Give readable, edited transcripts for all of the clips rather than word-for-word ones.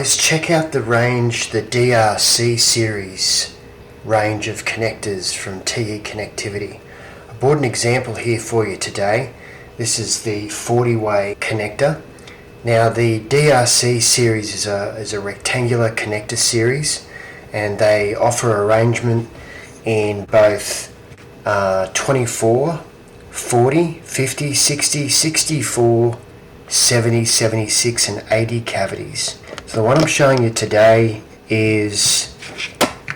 let's check out the range, the DRC Series range of connectors from TE Connectivity. I brought an example here for you today. This is the 40-way connector. Now the DRC Series is a rectangular connector series, and they offer arrangement in both 24, 40, 50, 60, 64, 70, 76 and 80 cavities. So the one I'm showing you today is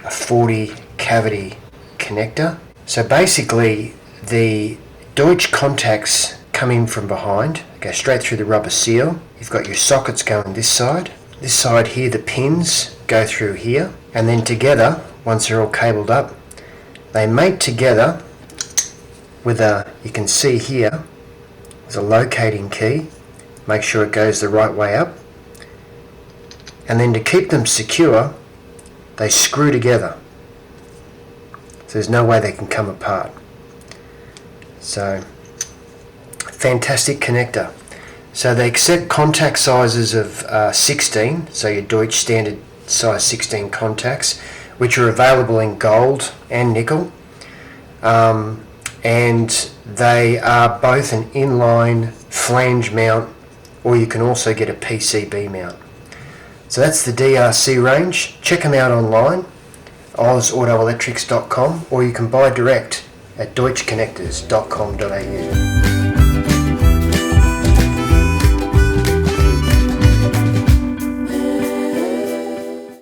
a 40 cavity connector. So basically the Deutsch contacts come in from behind, go straight through the rubber seal. You've got your sockets going this side. This side here, the pins go through here, and then together, once they're all cabled up, they mate together with you can see here, there's a locating key. Make sure it goes the right way up. And then to keep them secure, they screw together. So there's no way they can come apart. So, fantastic connector. So they accept contact sizes of 16, so your Deutsch standard size 16 contacts, which are available in gold and nickel. And they are both an inline flange mount, or you can also get a PCB mount. So that's the DRC range. Check them out online, ozautoelectrics.com, or you can buy direct at deutschconnectors.com.au.